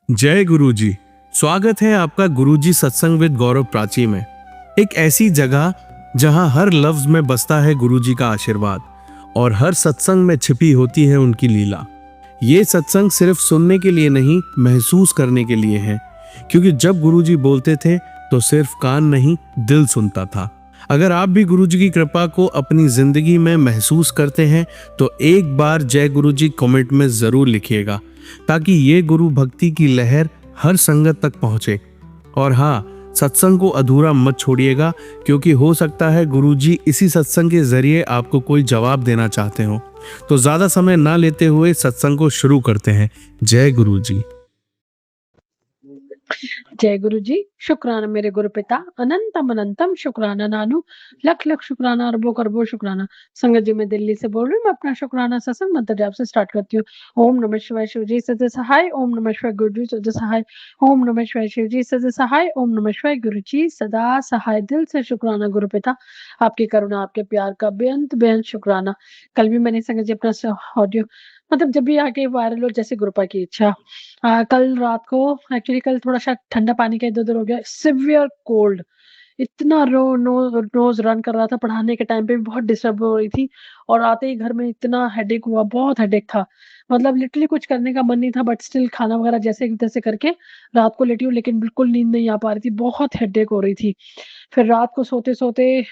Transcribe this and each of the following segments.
जय गुरुजी। स्वागत है आपका गुरुजी सत्संग विद गौरव प्राची में। एक ऐसी जगह जहां हर लफ्ज में बसता है गुरुजी का आशीर्वाद और हर सत्संग में छिपी होती है उनकी लीला। ये सत्संग सिर्फ सुनने के लिए नहीं, महसूस करने के लिए है, क्योंकि जब गुरुजी बोलते थे तो सिर्फ कान नहीं, दिल सुनता था। अगर आप भी गुरुजी की कृपा को अपनी जिंदगी में महसूस करते हैं तो एक बार जय गुरुजी कमेंट में जरूर लिखिएगा, ताकि ये गुरु भक्ति की लहर हर संगत तक पहुंचे। और हाँ, सत्संग को अधूरा मत छोड़िएगा, क्योंकि हो सकता है गुरुजी इसी सत्संग के जरिए आपको कोई जवाब देना चाहते हो। तो ज्यादा समय ना लेते हुए सत्संग को शुरू करते हैं। जय गुरुजी। जय गुरु जी। शुक्राना मेरे गुरु पिता, अनंतम अनंतम शुक्राना नानू, लख लख शुक्राना, अरबो करबो शुक्राना। संगत जी, मैं दिल्ली से बोल रही हूँ। मैं अपना शुक्राना सत्संग मंत्र जाप से स्टार्ट करती हूँ। ओम नमः शिवाय शिव जी सदा सहाय, ओम नमः शिवाय गुरु जी सदा सहाय, ओम नमः शिवाय शिव जी सदा सहाय, ओम नमः शिवाय गुरु जी सदा सहाय। दिल से शुक्राना गुरु पिता, आपकी करुणा आपके प्यार का बेअंत बेअंत शुक्राना। कल भी मैंने संगत जी अपना ऑडियो मतलब जब भी आगे वायरल हो, जैसे गुरुपा की इच्छा। कल रात को एक्चुअली कल थोड़ा-सा ठंडा पानी का इधर-उधर हो गया, सिवियर कोल्ड। इतना रो नो नोज़ रन कर रहा था, पढ़ाने के टाइम पे भी बहुत डिस्टर्ब हो रही थी और आते ही घर में इतना हेडेक हुआ, बहुत हेडेक था। मतलब लिटरली कुछ करने का मन नहीं था, बट स्टिल खाना वगैरह जैसे-तैसे करके रात को लेटी हूँ, लेकिन बिल्कुल नींद नहीं आ पा रही थी, बहुत हेडेक हो रही थी। फिर रात को सोते-सोते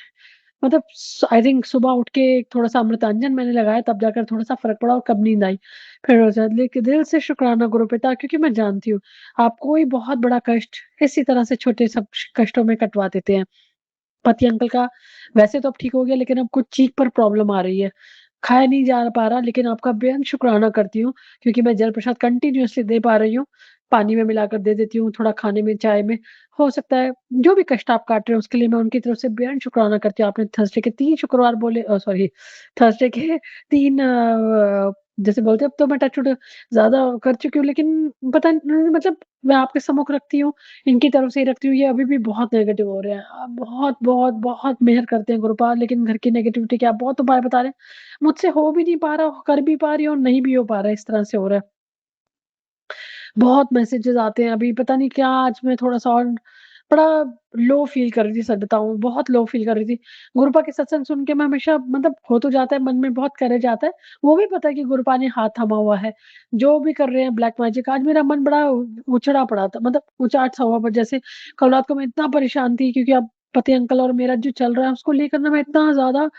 मतलब आई थिंक सुबह उठ के थोड़ा-सा अमृतांजन मैंने लगाया, तब जाकर थोड़ा-सा फ़र्क पड़ा और कब नींद आई। फिर लेकिन दिल से शुक्राना गुरु पिता, क्योंकि मैं जानती हूँ, आप कोई बहुत बड़ा कष्ट इसी तरह से छोटे सब कष्टों में कटवा देते हैं। पति अंकल का वैसे तो अब ठीक हो गया, लेकिन अब कुछ चीख पर प्रॉब्लम आ रही है। खाया नहीं जा पा रहा, लेकिन आपका बेहद शुक्राना करती हूँ, क्योंकि मैं जल प्रसाद कंटिन्यूअसली दे पा रही हूँ। पानी में मिलाकर दे देती हूँ, थोड़ा खाने में, चाय में। हो सकता है जो भी कष्ट आप काट रहे हो, उसके लिए मैं उनकी तरफ से बेहद शुक्राना करती हूँ। आपने थर्सडे के 3 शुक्रवार बोले, सॉरी, थर्सडे के 3 जैसे बोलते हैं, अब तो मैं टच वुड ज़्यादा कर चुकी हूँ, लेकिन पता नहीं मतलब मैं आपके सम्मुख रखती हूँ, इनकी तरफ से ही रखती हूँ। ये अभी भी बहुत नेगेटिव हो रहे हैं। आप बहुत, बहुत, बहुत मेहर करते हैं गुरुपाल, लेकिन घर की नेगेटिविटी के आप बहुत उपाय बता रहे हैं। मुझसे हो भी नहीं पा रहा, कर भी पा रही हूँ और नहीं भी हो पा रहा है, इस तरह से हो रहा है। बहुत मैसेजेस आते हैं, अभी पता नहीं क्या, आज मैं थोड़ा-सा और बड़ा लो फ़ील कर रही थी, सच बताऊँ, बहुत लो फ़ील कर रही थी। गुरुपा के सत्संग सुन के मैं हमेशा मतलब हो तो जाता है, मन में बहुत करेज आता है। वो भी पता है कि गुरुपा ने हाथ थामा हुआ है। जो भी कर रहे हैं ब्लैक मैजिक, आज मेरा मन बड़ा उचड़ा पड़ा था, मतलब उचाट-सा हुआ। पर जैसे कल रात को मैं इतना परेशान थी, क्योंकि अब पति अंकल और मेरा जो चल रहा है, उसको लेकर ना मैं इतना ज़्यादा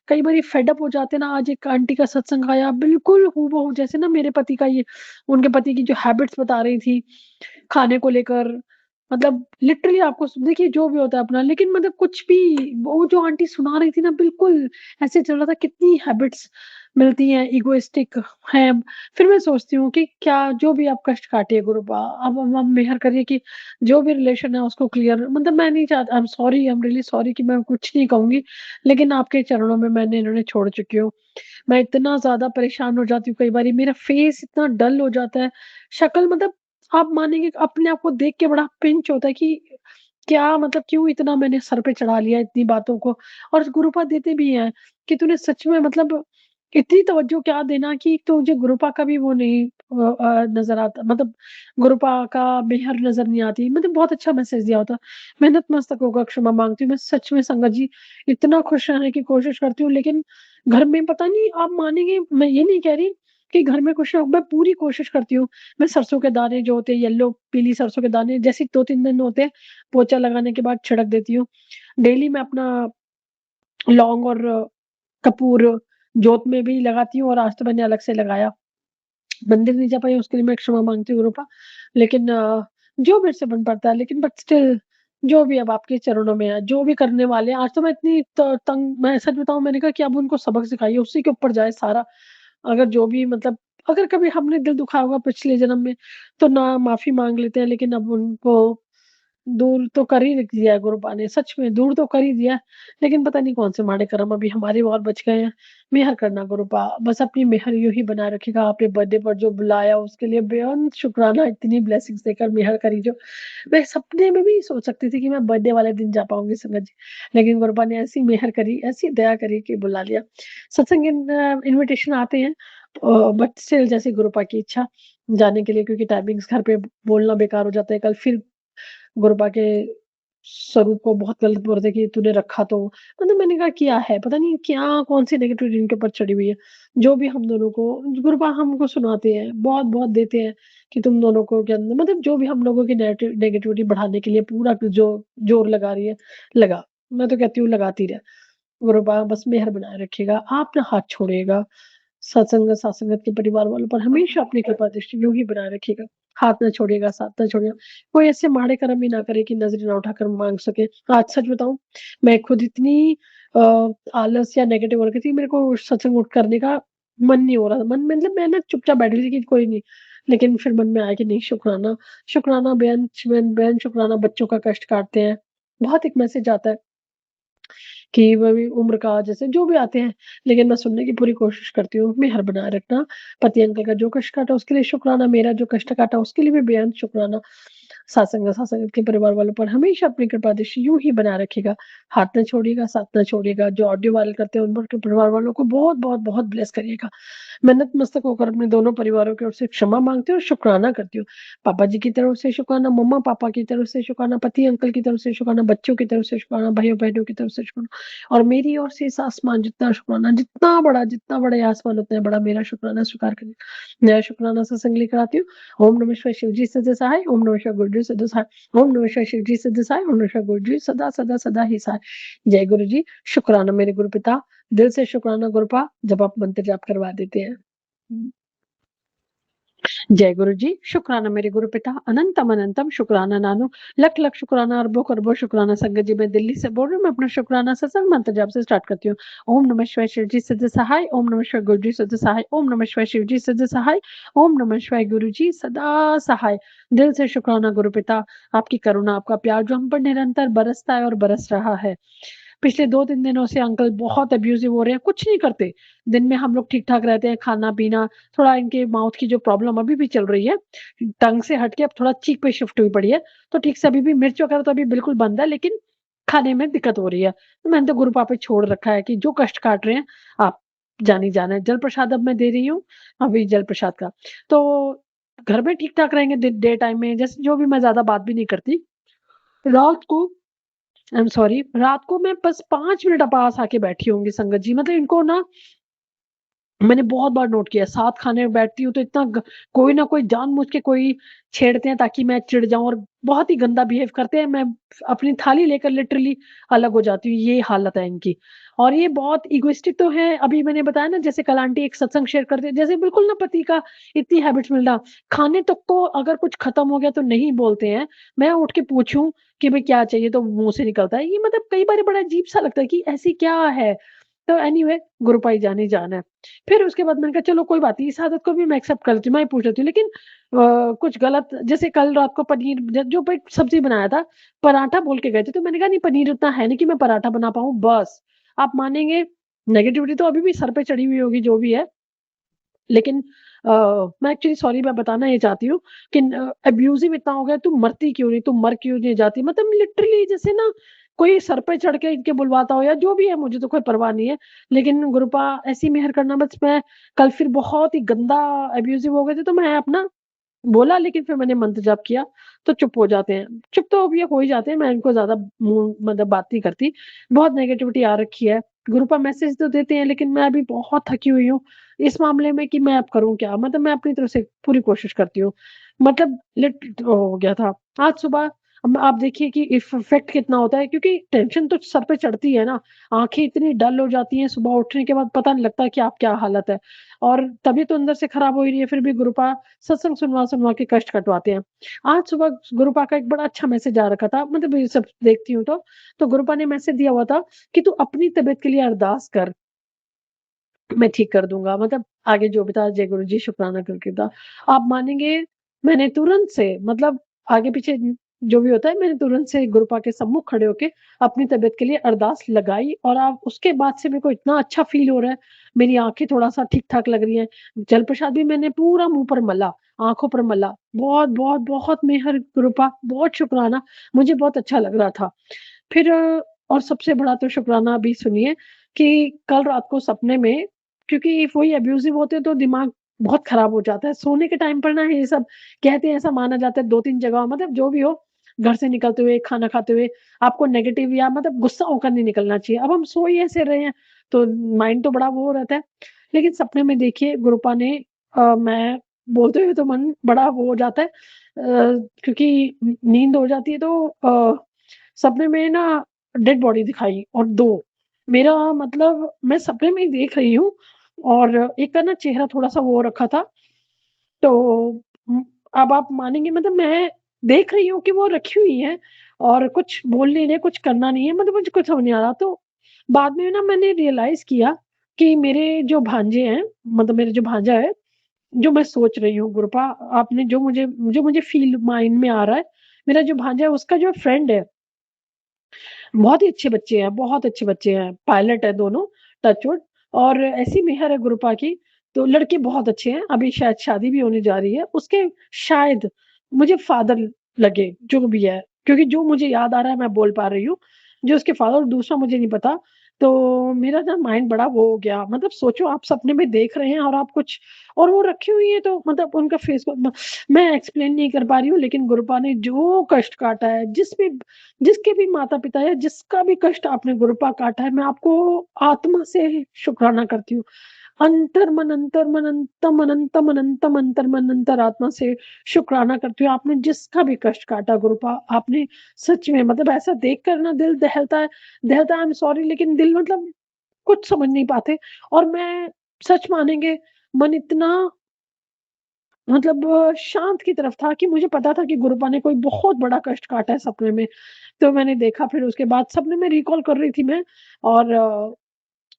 कई बारी फेड अप हो जाते हैं ना। आज एक आंटी का सत्संग आया, बिल्कुल हूबहू जैसे ना मेरे पति का ये उनके पति की जो हैबिट्स बता रही थी, खाने को लेकर, मतलब लिटरली आपको देखिए जो भी होता है अपना, लेकिन मतलब कुछ भी वो जो आंटी सुना रही थी ना, बिल्कुल ऐसे चल रहा था। कितनी हैबिट्स मिलती हैं, इगोइस्टिक हैं। फिर मैं सोचती हूँ कि क्या जो भी आप कष्ट काटिए गुरुबा, अब मेहर करिए कि जो भी रिलेशन है उसको क्लियर, मतलब मैं नहीं चाहती, I am sorry, I am really sorry कि मैं कुछ नहीं कहूँगी, लेकिन आपके चरणों में मैंने इन्होंने छोड़ चुकी हूँ। मैं इतना ज़्यादा परेशान हो जाती हूँ, कई बारी मेरा फेस इतना डल हो जाता है, शक्ल मतलब आप मानेंगे अपने आप को देख के बड़ा पिंच होता है कि क्या मतलब क्यों इतना मैंने सर पे चढ़ा लिया इतनी बातों को। और गुरुपा देते भी हैं कि तूने सच में मतलब इतनी तवज्जो क्या देना कि तुझे गुरुपा का भी वो नहीं नज़र आता, मतलब गुरुपा का मेहर नज़र नहीं आती। मतलब बहुत अच्छा मैसेज दिया होता। मेहनत मस्तक होगा, क्षमा माँगती हूँ। मैं सच में संगत जी इतना खुश रहने की कोशिश करती हूँ, लेकिन घर में पता नहीं, आप मानेंगे, मैं ये नहीं कह रही कि घर में कुछ ना हो, मैं पूरी कोशिश करती हूँ। मैं सरसों के दाने जो होते हैं, येलो पीली सरसों के दाने, जैसे ही 2-3 दिन होते हैं, पोंछा लगाने के बाद छिड़क देती हूँ। डेली मैं अपना लौंग और कपूर जोत में भी लगाती हूँ, और आज तो मैंने अलग से लगाया। मंदिर नहीं जा पाई, उसके लिए मैं क्षमा माँगती हूँ गुरुपा। लेकिन जो मेरे से बन पड़ता है, लेकिन बट स्टिल जो भी अब आपके चरणों में है, जो भी करने वाले हैं, आज तो मैं इतनी तंग, मैं सच बताऊँ, मैंने कहा कि अब उनको सबक सिखाइए, उसी के ऊपर जाए सारा। अगर जो भी मतलब अगर कभी हमने दिल दुखाया होगा पिछले जन्म में, तो ना माफ़ी माँग लेते हैं, लेकिन अब उनको दूर तो कर ही दिया है गुरुपा ने, सच में दूर तो कर ही दिया है, लेकिन पता नहीं कौन से माड़े कर्म अभी हमारे और बच गए हैं। मेहर करना गुरुपा, बस अपनी मेहर यूँ ही बनाए रखिएगा। आपने बर्थडे पर जो बुलाया उसके लिए बेअंत शुक्राना, इतनी ब्लेसिंग्स देकर मेहर करी जो मैं सपने में भी नहीं सोच सकती थी कि मैं बर्थडे वाले दिन जा पाऊँगी संगत जी। लेकिन गुरुपा ने ऐसी मेहर करी, ऐसी दया करी कि बुला लिया। सत्संग इनविटेशन आते हैं, बट स्टिल जैसे गुरुपा की इच्छा जाने के लिए, क्योंकि टाइमिंग्स घर पे बोलना बेकार हो जाता है। कल फिर गुरुपा के स्वरूप को बहुत गलत बोल रहे थे कि तूने रखा तो, मतलब मैंने कहा क्या है, पता नहीं क्या कौन-सी नेगेटिविटी इनके ऊपर चढ़ी हुई है। जो भी हम दोनों को गुरुपा हमको सुनाते हैं, बहुत-बहुत देते हैं कि तुम दोनों को के अंदर मतलब जो भी हम लोगों की नेगेटिविटी बढ़ाने के लिए पूरा जो जोर लगा रही है, लगा। मैं तो कहती हूँ लगाती रहे। गुरुपा बस मेहर बनाए रखिएगा, आप ना हाथ छोड़िएगा। सत्संग सासंगत के परिवार वालों पर हमेशा अपनी कृपा दृष्टि यूँ ही बनाए रखिएगा। हाथ ना छोड़िएगा, साथ ना छोड़िएगा। कोई ऐसे माड़े कर्म ही ना करे कि नज़रें ना उठाकर माँग सके। आज सच बताऊँ, मैं खुद इतनी अ, आलस या नेगेटिव हो रखी थी, मेरे को सत्संग उठ करने का मन नहीं हो रहा था। मन मतलब मैं ना चुपचाप बैठी हुई थी कि कोई नहीं। लेकिन फिर मन में आया कि नहीं, शुक्राना, शुक्राना बेन बेन शुक्राना बच्चों का कष्ट काटते हैं। बहुत एक मैसेज आता है कि वही उम्र का जैसे जो भी आते हैं, लेकिन मैं सुनने की पूरी कोशिश करती हूँ। मेहर बनाए रखना, पति अंकल का जो कष्ट काटा उसके लिए शुक्राना, मेरा जो कष्ट काटा उसके लिए भी बेअंत शुक्राना। सासंगत के परिवार वालों पर हमेशा अपनी कृपा दृष्टि यूँ ही बनाए रखिएगा। हाथ ना छोड़िएगा, साथ ना छोड़िएगा। जो ऑडियो वायरल करते हैं उन पर के परिवार वालों को बहुत ब्लेस करिएगा। मैं नतमस्तक होकर अपने दोनों परिवारों की ओर से क्षमा माँगती हूँ और शुक्राना करती हूँ। पापा जी की तरफ से शुक्राना, मम्मा-पापा की तरफ से शुक्राना, पति अंकल की तरफ से शुक्राना, बच्चों की तरफ से शुक्राना, भाइयों-बहनों की तरफ से शुक्राना और मेरी ओर से इस आसमान जितना शुक्राना, जितना बड़ा ये आसमान उतना ही बड़ा मेरा शुक्राना स्वीकार करिए। मैं शुक्राना सत्संग लेकर आती हूँ। ओम नमः शिवाय शिव जी सदा सहाय, ओम नमः शिवाय गुरु जी सदा सहाय, ओम नमः शिवाय शिव जी सदा सहाय, ओम नमः शिवाय गुरु जी सदा, सदा, सदा ही सहाय। जय गुरु जी, शुक्राना मेरे गुरु पिता, दिल से शुक्राना गुरुपा जब आप मंत्र जाप करवा देते हैं। जय गुरु जी, शुक्राना मेरे गुरु पिता, अनंतम अनंतम शुक्राना नानु, लख शुक्राना, अरबों शुक्राना। संगत जी, मैं दिल्ली से बोल रही हूँ, मैं अपना शुक्राना सत्संग मंत्र जाप से स्टार्ट करती हूँ। ओम नमः शिवाय शिव जी सिद्ध सहाय, ओम नमः शिवाय गुरु जी सिद्ध सहाय, ओम नमः शिवाय शिव जी सिद्ध सहाय, ओम नमः शिवाय गुरु जी सदा सहाय। दिल से शुक्राना गुरु पिता, आपकी करुणा, आपका प्यार जो हम पर निरंतर बरसता है और बरस रहा है। पिछले 2-3 दिनों से अंकल बहुत अब्यूसिव हो रहे हैं, कुछ नहीं करते। दिन में हम लोग ठीक-ठाक रहते हैं, खाना-पीना, थोड़ा इनके माउथ की जो प्रॉब्लम अभी भी चल रही है, टंग से हट के अब थोड़ा चीक पे शिफ्ट हुई पड़ी है, तो ठीक से अभी भी मिर्च वगैरह तो अभी बिल्कुल बंद है, लेकिन खाने में दिक्कत हो रही है। तो मैंने तो गुरुपा पे छोड़ रखा है कि जो कष्ट काट रहे हैं, आप जानी जान है। जल प्रसाद अब मैं दे रही हूँ, अभी जल प्रसाद का। तो घर में ठीक-ठाक रहेंगे डे टाइम में, जैसे जो भी मैं ज़्यादा बात भी नहीं करती। रात को आई एम सॉरी, रात को मैं बस 5 मिनट पास आके बैठी होंगी संगत जी, मतलब इनको ना मैंने बहुत बार नोट किया है, साथ खाने में बैठती हूँ तो इतना कोई ना कोई जानबूझ के कोई छेड़ते हैं ताकि मैं चिढ़ जाऊँ और बहुत ही गंदा बिहेव करते हैं। मैं अपनी थाली लेकर लिटरली अलग हो जाती हूँ, ये हालत है इनकी। और ये बहुत इगोइस्टिक तो है, अभी मैंने बताया ना जैसे कल आंटी एक सत्संग शेयर करते हैं, जैसे बिल्कुल ना पति का इतनी हैबिट्स मिल रहा, खाने तक को अगर कुछ खत्म हो गया तो नहीं बोलते हैं। मैं उठ के पूछूँ कि भई क्या चाहिए तो मुँह से निकलता है। ये मतलब कई बार बड़ा अजीब-सा लगता है कि ऐसी क्या है? तो एनीवे गुरुपाई जान ही जान है। फिर उसके बाद मैंने कहा चलो कोई बात नहीं, इस आदत को भी मैं एक्सेप्ट कर लेती हूँ, मैं ही पूछ लेती हूँ। लेकिन कुछ गलत जैसे कल रात को पनीर जो भाई सब्ज़ी बनाया था, पराठा बोल के गए थे, तो मैंने कहा नहीं पनीर उतना है नहीं कि मैं पराठा बना पाऊँ बस। आप मानेंगे नेगेटिविटी तो अभी भी सर पे चढ़ी हुई होगी जो भी है। लेकिन मैं एक्चुअली सॉरी मैं बताना ये चाहती हूँ कि अब्यूज़िव इतना हो गया तुम मरती क्यों नहीं? तुम मर क्यों नहीं जाती? मतलब लिटरली जैसे ना कोई सर पे चढ़ के इनके बुलवाता हो या जो भी है मुझे तो कोई परवाह नहीं है। लेकिन गुरुपा ऐसी मेहर करना बस मैं कल फिर बहुत ही गंदा अब्यूज़िव हो गए थे तो मैं अपना बोला लेकिन फिर मैंने मंत्र जाप किया, तो चुप हो जाते हैं। चुप तो अब ये हो ही जाते हैं, मैं इनको ज़्यादा मुँह मतलब बात नहीं करती। बहुत नेगेटिविटी आ रखी है। ग्रुप पर मैसेज तो देते हैं लेकिन मैं अभी बहुत थकी हुई हूँ, इस मामले में कि मैं अब करूँ क्या? मतलब मैं अपनी तरफ से पूरी कोशिश करती हूँ। मतलब लिट हो गया था। आज सुबह अब आप देखिए कि इफ़ेक्ट कितना होता है क्योंकि टेंशन तो सर पे चढ़ती है ना, आँखें इतनी डल हो जाती हैं, सुबह उठने के बाद पता नहीं लगता कि आप क्या हालत है। और तबीयत तो अंदर से खराब हो ही रही है, फिर भी गुरुपा सत्संग सुनवा-सुनवा के कष्ट कटवाते हैं। आज सुबह गुरुपा का एक बड़ा अच्छा मैसेज आ रखा था, मतलब ये सब देखती हूँ तो गुरुपा ने मैसेज दिया हुआ था कि तू अपनी तबीयत के लिए अरदास कर, मैं ठीक कर दूँगा। मतलब आगे जो भी था जय गुरु जी शुक्राना करके था। आप मानेंगे मैंने तुरंत से मतलब आगे-पीछे जो भी होता है मैंने तुरंत से गुरुपा के सम्मुख खड़े होके अपनी तबीयत के लिए अरदास लगाई और आप उसके बाद से मेरे को इतना अच्छा फ़ील हो रहा है, मेरी आँखें थोड़ा-सा ठीक-ठाक लग रही हैं। जल प्रसाद भी मैंने पूरा मुँह पर मला, आँखों पर मला। बहुत मेहर गुरुपा, बहुत शुक्राना, मुझे बहुत अच्छा लग रहा था। फिर और सबसे बड़ा तो शुक्राना अभी सुनिए कि कल रात को सपने में क्योंकि वही अब्यूज़िव होते हैं तो दिमाग बहुत खराब हो जाता है। सोने के टाइम पर ना ये सब कहते हैं, ऐसा माना जाता है 2-3 जगहों मतलब जो भी हो, घर से निकलते हुए, खाना खाते हुए आपको नेगेटिव या मतलब गुस्सा होकर नहीं निकलना चाहिए। अब हम सो ही ऐसे रहे हैं, तो माइंड तो बड़ा वो रहता है। लेकिन सपने में देखिए गुरुपा ने मैं बोलते हुए तो मन बड़ा वो हो जाता है क्योंकि नींद हो जाती है तो सपने में ना डेड बॉडी दिखाई और 2 मेरा मतलब मैं सपने में ही देख रही हूँ और एक का ना चेहरा थोड़ा-सा वो रखा था, तो उम, अब आप मानेंगे मतलब मैं देख रही हूँ कि वो रखी हुई हैं और कुछ बोल नहीं रहे, कुछ करना नहीं है, मतलब मुझे कुछ समझ नहीं आ रहा। तो बाद में ना मैंने रियलाइज़ किया कि मेरे जो भांजे हैं, मतलब मेरा जो भांजा है, जो मैं सोच रही हूँ गुरुपा आपने जो मुझे फ़ील माइंड में आ रहा है, मेरा जो भांजा है उसका जो फ्रेंड है बहुत ही अच्छे बच्चे हैं, बहुत अच्छे बच्चे हैं, पायलट है दोनों, टच वुड और ऐसी मेहर है गुरुपा की, तो लड़के बहुत अच्छे हैं, अभी शायद शादी भी होने जा रही है। उसके शायद मुझे फादर लगे, जो भी है, क्योंकि जो मुझे याद आ रहा है मैं बोल पा रही हूँ, जो उसके फादर दूसरा मुझे नहीं पता। तो मेरा ना माइंड बड़ा वो हो गया, मतलब सोचो आप सपने में देख रहे हैं और आप कुछ और वो रखी हुई है तो मतलब उनका फेस को मैं एक्सप्लेन नहीं कर पा रही हूँ, लेकिन गुरुपा ने जो कष्ट काटा है, जिसके भी माता-पिता या जिसका भी कष्ट आपने गुरुपा काटा है, मैं आपको आत्मा से शुक्राना करती हूँ। अंतर्मन अंतर्मन अंतम अनंतम अनंतम अंतर्मन अंतरात्मा से शुक्राना करती हूँ। आपने जिसका भी कष्ट काटा गुरुपा, आपने सच में मतलब ऐसा देखकर ना दिल दहलता है, आई एम सॉरी लेकिन दिल मतलब कुछ समझ नहीं पाते और मैं सच मानेंगे मन इतना मतलब शांत की तरफ था कि मुझे पता था कि गुरुपा ने कोई बहुत बड़ा कष्ट काटा है सपने में। तो मैंने देखा फिर उसके बाद सपने में रिकॉल कर रही थी मैं और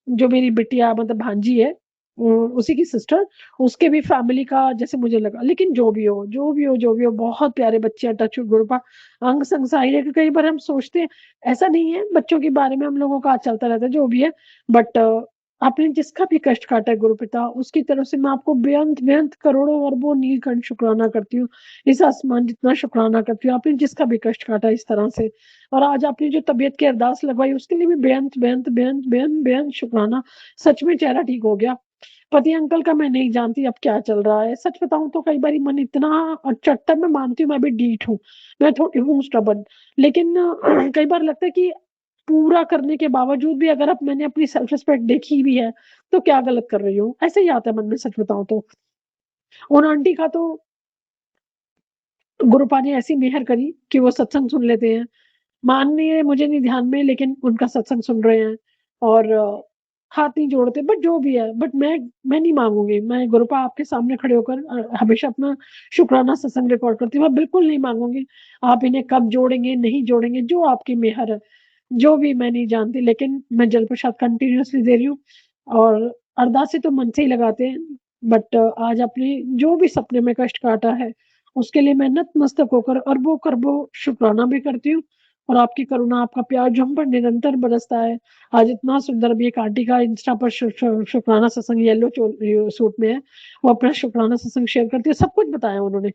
जो मेरी बिटिया मतलब भांजी है उसी की सिस्टर, उसके भी फैमिली का जैसे मुझे लगा। लेकिन जो भी हो बहुत प्यारे बच्चे हैं टच वुड गुरुपा अंग संग सहाय है कि कई बार हम सोचते हैं ऐसा नहीं है बच्चों के बारे में हम लोगों का चलता रहता है जो भी है बट आपने जिसका भी कष्ट काटा है गुरुपिता उसकी तरफ से मैं आपको बेअंत करोड़ों अरबों नीलकंठ शुक्राना करती हूँ। इस आसमान जितना शुक्राना करती हूँ आपने जिसका भी कष्ट काटा इस तरह से और आज आपने जो तबीयत की अरदास लगवाई उसके लिए भी बेअंत शुक्राना। सच में चेहरा ठीक हो गया। पति अंकल का मैं नहीं जानती अब क्या चल रहा है। सच बताऊँ तो कई बारी मन इतना चट्टा मैं मानती हूँ मैं भी ढीठ हूँ। मैं थोड़ी हूँ स्टबर्न लेकिन कई बार लगता है कि पूरा करने के बावजूद भी अगर अब मैंने अपनी सेल्फ रिस्पेक्ट देखी भी है, तो क्या गलत कर रही हूँ? ऐसे ही आता है मन में सच बताऊँ तो। उन आंटी का तो गुरुपा ने ऐसी मेहर करी कि वो सत्संग सुन लेते हैं। मान नहीं रहे मुझे नहीं ध्यान में लेकिन उनका सत्संग सुन रहे हैं और हाथ नहीं जोड़ते बट जो भी है बट मैं नहीं माँगूँगी। मैं गुरुपा आपके सामने खड़े होकर हमेशा अपना शुकराना सत्संग रिकॉर्ड करती हूँ। मैं बिल्कुल नहीं माँगूँगी। आप इन्हें कब जोड़ेंगे, नहीं जोड़ेंगे, जो आपकी मेहर है। जो भी मैं नहीं जानती लेकिन मैं जल प्रसाद कंटिन्यूअसली दे रही हूँ और अरदासें तो मन से ही लगाते हैं बट आज आपने जो भी सपने में कष्ट काटा है, उसके लिए मैं नतमस्तक होकर अरबों-खरबों शुकराना भी करती हूँ और आपकी करुणा, आपका प्यार जो हम पर निरंतर बरसता है। आज इतना सुंदर अभी एक आंटी का इंस्टा पर शुकराना सत्संग येलो सूट में है, वो अपना शुकराना सत्संग शेयर करती है, सब कुछ बताया उन्होंने।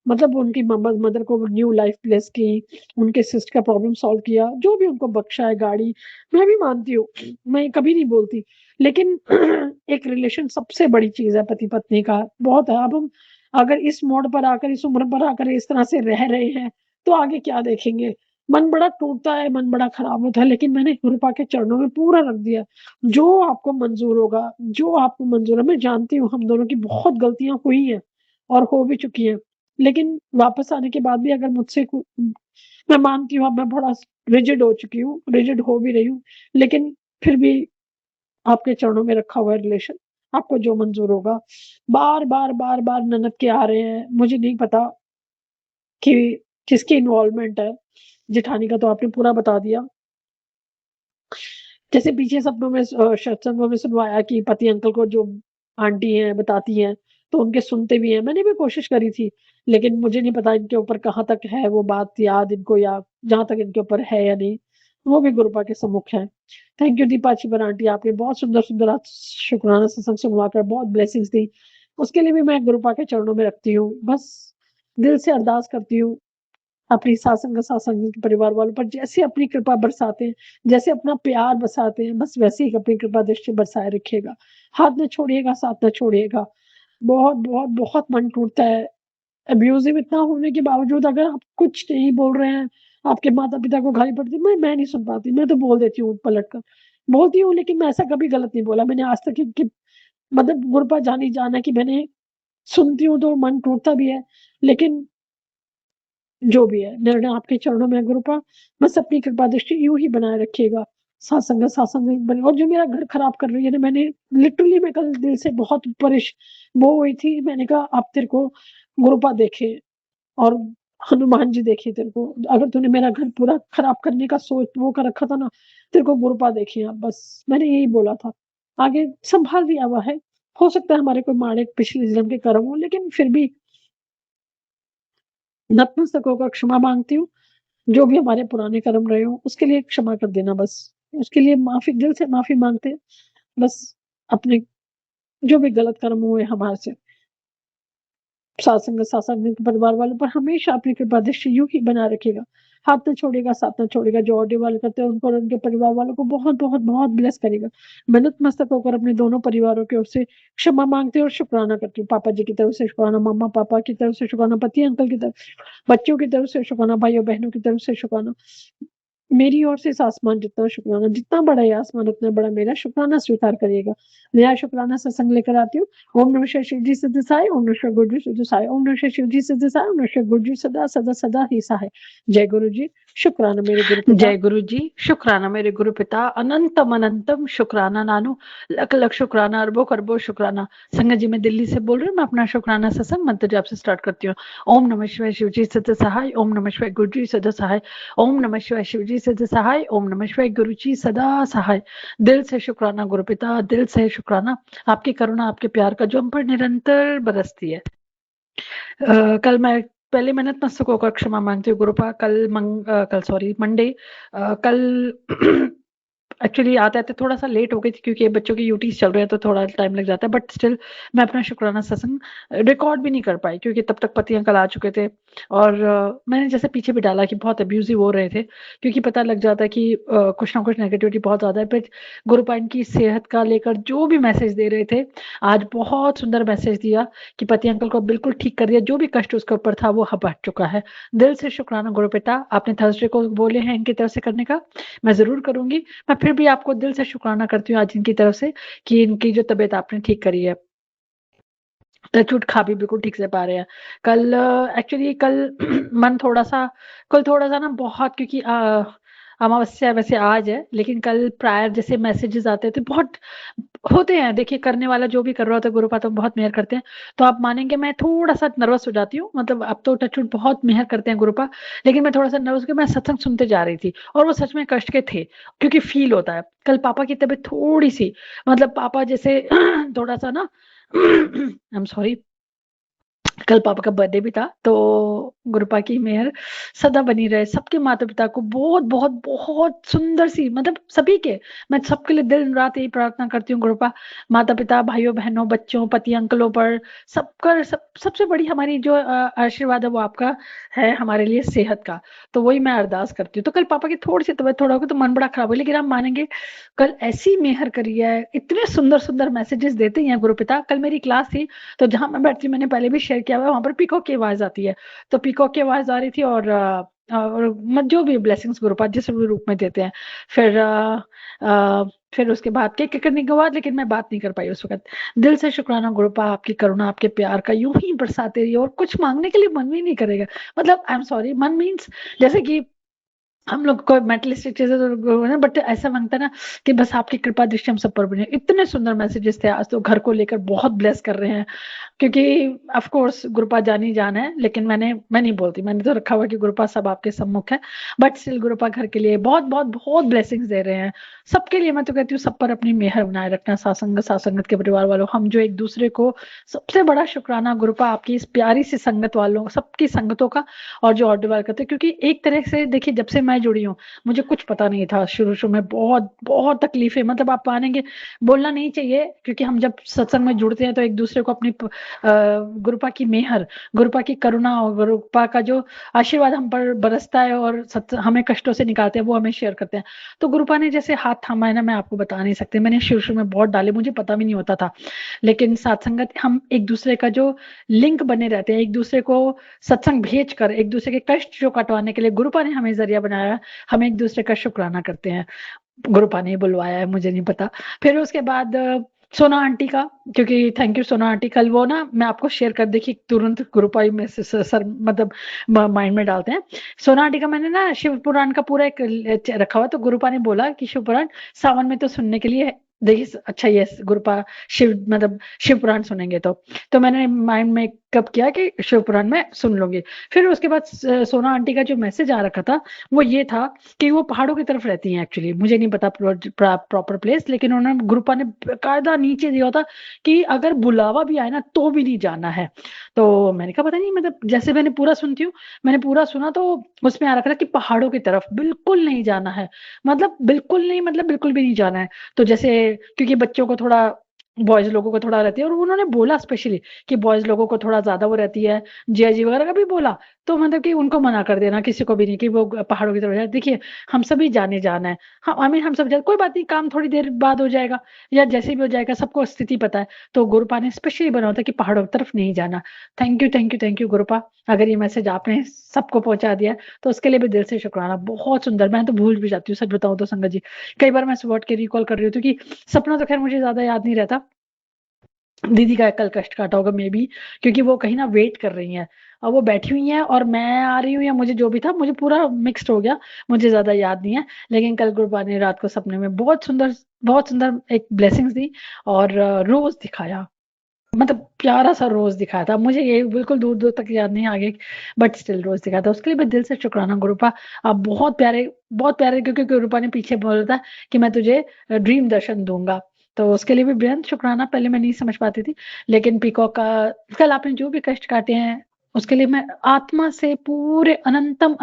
मतलब उनकी मदर को न्यू लाइफ ब्लेस की, उनके सिस्ट का प्रॉब्लम सॉल्व किया, जो भी उनको बख्शा है गाड़ी, मैं भी मानती हूँ, मैं कभी नहीं बोलती। लेकिन एक रिलेशन सबसे बड़ी चीज़ है पति-पत्नी का, बहुत है। अब हम अगर इस मोड़ पर आकर, इस उम्र पर आकर इस तरह से रह रहे हैं, तो आगे क्या देखेंगे? मन बड़ा टूटता है, मन बड़ा खराब होता है, लेकिन मैंने गुरुपा के चरणों में पूरा रख दिया। जो आपको मंज़ूर होगा, जो आपको मंज़ूर है, मैं जानती हूँ हम दोनों की बहुत गलतियाँ हुई हैं और हो भी चुकी हैं। लेकिन वापस आने के बाद भी अगर मुझसे मैं मानती हूँ अब मैं बड़ा रिजिड हो चुकी हूँ, रिजिड हो भी रही हूँ, लेकिन फिर भी आपके चरणों में रखा हुआ है रिलेशन, आपको जो मंज़ूर होगा। बार-बार, बार-बार ननद के आ रहे हैं, मुझे नहीं पता कि किसकी इन्वॉल्वमेंट है, जेठानी का तो आपने पूरा बता दिया। जैसे पीछे सपनों में सत्संगों में सुनवाया कि पति अंकल को जो आंटी हैं बताती हैं, तो उनके सुनते भी हैं। मैंने भी कोशिश करी थी, लेकिन मुझे नहीं पता इनके ऊपर कहाँ तक है वो बात याद इनको या जहाँ तक इनके ऊपर है या नहीं, वो भी गुरुपा के सम्मुख है। थैंक यू दीपा चिबर आंटी आपने बहुत सुंदर-सुंदर आज शुकराना सत्संग सुनवाकर बहुत ब्लेसिंग्स दी। उसके लिए भी मैं गुरुपा के चरणों में रखती हूँ। बस दिल से अरदास करती हूँ अपनी सासंग के परिवार वालों पर जैसे अपनी कृपा बरसाते हैं, जैसे अपना प्यार बरसाते हैं, बस वैसे ही अपनी कृपा दृष्टि बरसाए रखिएगा। हाथ न छोड़िएगा, साथ न छोड़िएगा। बहुत, बहुत, बहुत मन टूटता है। अब्यूज़िव इतना होने के बावजूद अगर आप कुछ नहीं बोल रहे हैं, आपके माता-पिता को गाली पड़ती है, मैं नहीं सुन पाती, मैं तो बोल देती हूँ पलट कर। बोलती हूँ लेकिन मैं ऐसा कभी गलत नहीं बोला। मैंने आज तक कि मतलब गुरपा जान है कि मैंने सुनती हूँ तो मन टूटता भी है, लेकिन जो भी है, निर्णय आपके चरणों में है गुरुपा, बस अपनी कृपा दृष्टि यूँ ही बनाए रखिएगा। सासंग बने और जो मेरा घर खराब कर रही है ना, मैंने लिटरली मैं कल दिल से बहुत वो हुई थी, मैंने कहा अब तेरे को गुरुपा देखे और हनुमान जी देखे तेरे को। अगर तूने मेरा घर पूरा खराब करने का सोच वो कर रखा था ना, तेरे को गुरुपा देखे अब बस, मैंने यही बोला था। आगे संभाल लिया हुआ है, हो सकता है हमारे कोई माड़े पिछले जन्म के कर्म हों, लेकिन फिर भी नतमस्तक होकर क्षमा माँगती हूँ। जो भी हमारे पुराने कर्म रहे हों, उसके लिए क्षमा कर देना बस। उसके लिए माफ़ी दिल से माफ़ी माँगते हैं। बस अपने जो भी गलत कर्म हुए हमारे से, सासंग परिवार वालों पर हमेशा अपनी कृपा दृष्टि यूँ ही बनाए रखिएगा। हाथ ना छोड़िएगा, साथ ना छोड़िएगा। जो ऑडियो वाले करते हैं उनको और उनके परिवार वालों को बहुत, बहुत, बहुत ब्लेस करेगा। मैं नतमस्तक होकर अपने दोनों परिवारों की ओर से क्षमा माँगती हूँ और शुक्राना करती हूँ। पापा जी की तरफ से शुक्राना, मम्मा-पापा की तरफ से शुक्राना, पति अंकल की तरफ, बच्चों की तरफ से शुक्राना, भाइयों-बहनों की तरफ से शुक्राना। मेरी ओर से इस आसमान जितना शुक्राना, जितना बड़ा ये आसमान उतना बड़ा मेरा शुक्राना स्वीकार करिएगा। नया शुक्राना सत्संग लेकर आती हूँ। ओम नमः शिव शिव जी सिद्ध साई, ओम नमः शिव गुरु जी सिद्ध साई, ओम नमः शिव जी सिद्ध साई, ओम नमः शिव गुरु जी सदा सदा सदा ही सहाय। जय गुरु जी, शुक्राना मेरे गुरु पिता। जय गुरु जी, शुक्राना मेरे गुरु पिता। अनंतम अनंतम शुक्राना नानू, लख लख शुक्राना, अरबों खरबों शुक्राना। संगत जी मैं दिल्ली से बोल रही हूँ। मैं अपना शुक्राना सत्संग मंत्र जाप से स्टार्ट करती हूँ। ओम नमः शिवाय शिव जी सिद्ध सहाय, ओम नमः शिवाय गुरु जी सदा सहाय, ओम नमः शिवाय शिव जी सिद्ध सहाय, ओम नमः शिवाय गुरु जी सदा सहाय। दिल से शुक्राना गुरु पिता, दिल से शुक्राना। आपकी करुणा, आपके प्यार का जो हम पर निरंतर बरसती है। कल मैं पहले मैं नतमस्तक होकर क्षमा मांगती हूँ गुरुपा। कल सॉरी मंडे कल एक्चुअली आते-आते थोड़ा-सा लेट हो गई थी क्योंकि बच्चों की यूटीज़ चल रहे हैं तो थोड़ा टाइम लग जाता है, बट स्टिल मैं अपना शुक्राना सत्संग रिकॉर्ड भी नहीं कर पाई क्योंकि तब तक पति अंकल आ चुके थे और मैंने जैसे पीछे भी डाला कि बहुत अब्यूज़िव हो रहे थे क्योंकि पता लग जाता है कि कुछ ना कुछ नेगेटिविटी बहुत ज़्यादा है। बट गुरुपाइन की सेहत का लेकर जो भी मैसेज दे रहे थे, आज बहुत सुंदर मैसेज दिया कि पति अंकल को बिल्कुल ठीक कर दिया, जो भी कष्ट उसके ऊपर था वो अब हट चुका है। दिल से शुक्राना गुरु पिता, आपने थर्सडे को बोले हैं इनकी तरफ से करने का, मैं ज़रूर करूँगी। मैं फिर भी आपको दिल से शुक्राना करती हूँ आज इनकी तरफ से कि इनकी जो तबीयत आपने ठीक करी है। टचवुड खा भी बिल्कुल ठीक से पा रहे हैं। कल एक्चुअली कल मन थोड़ा-सा ना बहुत क्योंकि अमावस्या वैसे आज है, लेकिन कल प्रायर जैसे मैसेजेस आते थे बहुत होते हैं। देखिए करने वाला जो भी कर रहा होता है गुरुपा तो बहुत मेहर करते हैं। तो आप मानेंगे मैं थोड़ा-सा नर्वस हो जाती हूँ। मतलब अब तो टचवुड बहुत मेहर करते हैं गुरुपा, लेकिन मैं थोड़ा-सा नर्वस कि मैं सत्संग सुनते जा रही थी और वो सच में कष्ट के थे, क्योंकि फ़ील होता है। कल पापा की तबीयत थोड़ी-सी मतलब पापा जैसे थोड़ा-सा ना आई एम सॉरी कल पापा का बर्थडे भी था, तो गुरुपा की मेहर सदा बनी रहे। सबके माता-पिता को बहुत सुंदर-सी मतलब सभी के, मैं सबके लिए दिन-रात यही प्रार्थना करती हूँ गुरुपा, माता-पिता, भाइयों-बहनों, बच्चों, पति अंकलों पर सबसे बड़ी हमारी जो आशीर्वाद है वो आपका है हमारे लिए सेहत का। तो वही मैं अरदास करती हूँ। तो कल पापा की थोड़ी-सी तबीयत थोड़ा हो गई तो मन बड़ा खराब हुआ, लेकिन आप मानेंगे कल ऐसी मेहर करी है, इतने सुंदर-सुंदर मैसेजेस देते हैं गुरुपिता। कल मेरी क्लास थी तो जहाँ मैं बैठती हूँ मैंने पहले भी शेयर किया हुआ है, वहाँ पर पीकॉक की आवाज़ आती है। तो पीकॉक की आवाज़ आ रही थी और जो भी ब्लेसिंग्स गुरुपाद जिस भी रूप में देते हैं। फिर फिर उसके बाद केक कटने के बाद लेकिन मैं बात नहीं कर पाई उस वक़्त। दिल से शुक्राना गुरुपा, आपकी करुणा, आपके प्यार का यूँ ही बरसाते रहिए और कुछ माँगने के लिए मन भी नहीं करेगा। मतलब आई एम सॉरी मन मीन्स जैसे कि हम लोग को मेटलिस्टिक चीज़ें तो ना बट ऐसा माँगता है ना कि बस आपकी कृपा दृष्टि हम सब पर बनी है। इतने सुंदर मैसेजेस थे आज तो घर को लेकर बहुत ब्लेस कर रहे हैं। क्योंकि ऑफ कोर्स गुरुपा जान ही जान है, लेकिन मैं नहीं बोलती, मैंने तो रखा हुआ है कि गुरुपा सब आपके सम्मुख है। बट स्टिल गुरुपा घर के लिए बहुत ब्लेसिंग्स दे रहे हैं। सबके लिए मैं तो कहती हूँ सब पर अपनी मेहर बनाए रखना, सासंगत के परिवार वालों, हम जो एक दूसरे को सबसे बड़ा शुक्राना गुरुपा आपकी इस प्यारी सी संगत वालों, सबकी संगतों का और जो ऑडियो वाले करते हैं। क्योंकि एक तरह से देखिए जब से मैं मैं जुड़ी हूँ, मुझे कुछ पता नहीं था शुरू-शुरू में बहुत तकलीफ़ें मतलब आप मानेंगे बोलना नहीं चाहिए क्योंकि हम जब सत्संग में जुड़ते हैं तो एक-दूसरे को अपनी गुरुपा की मेहर, गुरुपा की करुणा और गुरुपा का जो आशीर्वाद हम पर बरसता है और हमें कष्टों से निकालते हैं, वो हमें शेयर करते हैं। तो गुरुपा ने जैसे हाथ थामा है ना, मैं आपको बता नहीं सकती। मैंने शुरू-शुरू में बहुत डाले, मुझे पता भी नहीं होता था। लेकिन साथ-संगत हम एक-दूसरे का जो लिंक बने रहते हैं, एक-दूसरे को सत्संग भेजकर, एक-दूसरे के कष्ट जो कटवाने के लिए गुरुपा ने हमें ज़रिया बनाया, हम एक-दूसरे का शुकराना करते हैं। गुरुपा ने ही बुलवाया है, मुझे नहीं पता। फिर उसके बाद सोना आंटी का क्योंकि थैंक यू सोना आंटी, कल वो ना मैं आपको शेयर कर देखिए तुरंत गुरुपा ही में से सर मतलब माइंड में डालते हैं। सोना आंटी का मैंने ना शिव पुराण का पूरा एक रखा हुआ, तो गुरुपा ने बोला कि शिव पुराण सावन में तो सुनने के लिए देखिए अच्छा ये गुरुपा शिव मतलब शिव पुराण सुनेंगे तो मैंने माइंड में कब किया कि शिव पुराण में सुन लूंगी। फिर उसके बाद सोना आंटी का जो मैसेज आ रखा था वो ये था कि वो पहाड़ों की तरफ रहती हैं एक्चुअली, मुझे नहीं पता प्रॉपर प्लेस, लेकिन उन्होंने ग्रुपा ने बकायदा नीचे दिया था कि अगर बुलावा भी आए ना तो भी नहीं जाना है। तो मैंने कहा पता नहीं मतलब जैसे मैंने पूरा सुनती हूँ, मैंने पूरा सुना तो उसमें आ रखा था कि पहाड़ों की तरफ बिल्कुल नहीं जाना है। मतलब बिल्कुल नहीं मतलब बिल्कुल भी नहीं जाना है। तो जैसे क्योंकि बच्चों को थोड़ा बॉयज़ लोगों को थोड़ा रहती है और उन्होंने बोला स्पेशली कि बॉयज़ लोगों को थोड़ा ज़्यादा वो रहती है, जिया जी वगैरह का भी बोला, तो मतलब कि उनको मना कर देना, किसी को भी नहीं कि वो पहाड़ों की तरफ जाए। देखिए, हम सभी जाना है। हाँ, आई मीन हम सब जा कोई बात नहीं, काम थोड़ी देर बाद हो जाएगा या जैसे भी हो जाएगा, सबको स्थिति पता है। तो गुरुपा ने स्पेशली बना होता है कि पहाड़ों की तरफ नहीं जाना। Thank you गुरुपा। अगर ये मैसेज आपने सबको पहुँचा दिया है, तो उसके लिए भी दिल से शुक्राना। बहुत सुंदर, मैं तो भूल भी जाती हूँ, सच बताऊँ तो संगत जी। कई बार मैं सुबह उठ के रिकॉल कर रही होती हूँ कि सपना तो खैर मुझे ज़्यादा याद नहीं रहता। दीदी का कल कष्ट काटा होगा मे बी क्योंकि वो कहीं ना वेट कर रही हैं। अब वो बैठी हुई हैं और मैं आ रही हूँ या मुझे जो भी था मुझे पूरा मिक्स्ड हो गया, मुझे ज़्यादा याद नहीं है। लेकिन कल गुरुपा ने रात को सपने में बहुत सुंदर एक ब्लेसिंग्स दी और रोज़ दिखाया। मतलब प्यारा-सा रोज़ दिखाया था। मुझे ये बिल्कुल दूर-दूर तक याद नहीं है आगे बट स्टिल रोज़ दिखाया था। उसके लिए मैं दिल से शुकराना गुरुपा। आप बहुत प्यारे क्योंकि गुरुपा ने पीछे बोला था कि मैं तुझे ड्रीम दर्शन दूँगा। तो उसके लिए भी बेहद शुकराना। पहले मैं नहीं समझ पाती थी। लेकिन पीकॉक का कल आपने जो भी कष्ट काटे हैं, उसके लिए मैं आत्मा से पूरे अनंतम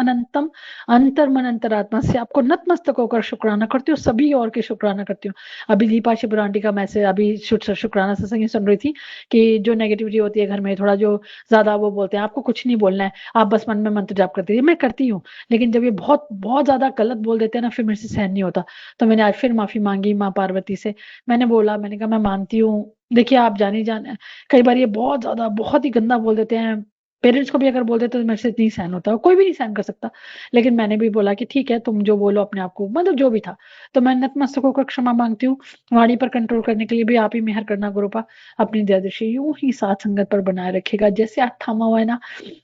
अंतर्मन अंतरात्मा से आपको नतमस्तक होकर शुकराना करती हूँ, सभी और के शुकराना करती हूँ। अभी दीपा शिवपुर आंटी का मैसेज अभी शुकराना सत्संग ही सुन रही थी कि जो नेगेटिविटी होती है घर में थोड़ा जो ज़्यादा वो बोलते हैं, आपको कुछ नहीं बोलना है, आप बस मन में मंत्र जाप करती रहिए। मैं करती हूँ, लेकिन जब ये बहुत ज़्यादा गलत बोल देते हैं ना, फिर मेरे से सहन नहीं होता। तो मैंने आज फिर माफ़ी माँगी माँ पार्वती से। मैंने बोला, मैंने कहा मैं मानती हूँ, देखिए आप जान ही जान है, कई बार ये बहुत ज़्यादा बहुत ही गंदा बोल देते हैं। पेरेंट्स को भी अगर बोल देते तो मेरे से नहीं सहन होता, कोई भी नहीं सहन कर सकता। लेकिन मैंने भी बोला कि ठीक है, तुम जो बोलो अपने आप को मतलब जो भी था। तो मैं नतमस्तक होकर क्षमा माँगती हूँ। वाणी पर कंट्रोल करने के लिए भी आप ही मेहर करना गुरुपा। अपनी दयादृष्टि यूँ ही साथ संगत पर बनाए रखिएगा। जैसे हाथ थामा हुआ है ना,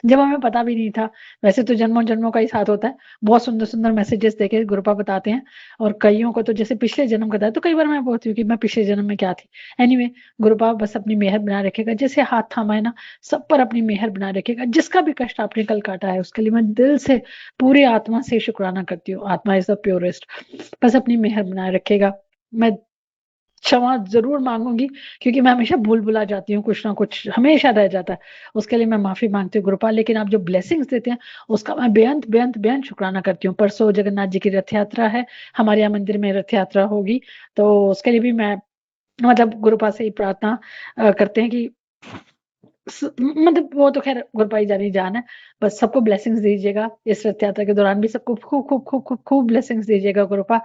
जब हमें पता भी नहीं था, वैसे तो जन्मों-जन्मों का ही साथ होता है। बहुत सुंदर-सुंदर मैसेजेस देके गुरुपा बताते हैं और कइयों को तो जैसे पिछले जन्म का था, तो कई बार मैं बोलती हूँ कि मैं पिछले जन्म में क्या थी। एनीवे गुरुपा बस अपनी मेहर बनाए रखेगा। जैसे हाथ थामा है ना, सब पर अपनी मेहर बनाए रखेगा। जिसका भी कष्ट आपने कल काटा है, उसके लिए मैं दिल से पूरी आत्मा से शुकराना करती हूँ। आत्मा इज़ द प्योरेस्ट। बस अपनी मेहर बनाए रखेगा। मैं क्षमा ज़रूर माँगूँगी क्योंकि मैं हमेशा भूल-भुला जाती हूँ, कुछ ना कुछ हमेशा रह जाता है। उसके लिए मैं माफ़ी माँगती हूँ गुरुपाल, लेकिन आप जो ब्लेसिंग्स देते हैं, उसका मैं बेअंत शुकराना करती हूँ। परसों जगन्नाथ जी की रथ यात्रा है, हमारे यहाँ मंदिर में रथ यात्रा होगी, तो उसके लिए भी मैं मतलब गुरुपाल से ही प्रार्थना करते हैं कि मतलब वो तो ख़ैर गुरुपाल ही जानी जान है। बस सबको ब्लेसिंग्स दीजिएगा, इस रथ यात्रा के दौरान भी सबको खूब ब्लेसिंग्स दीजिएगा गुरुपाल।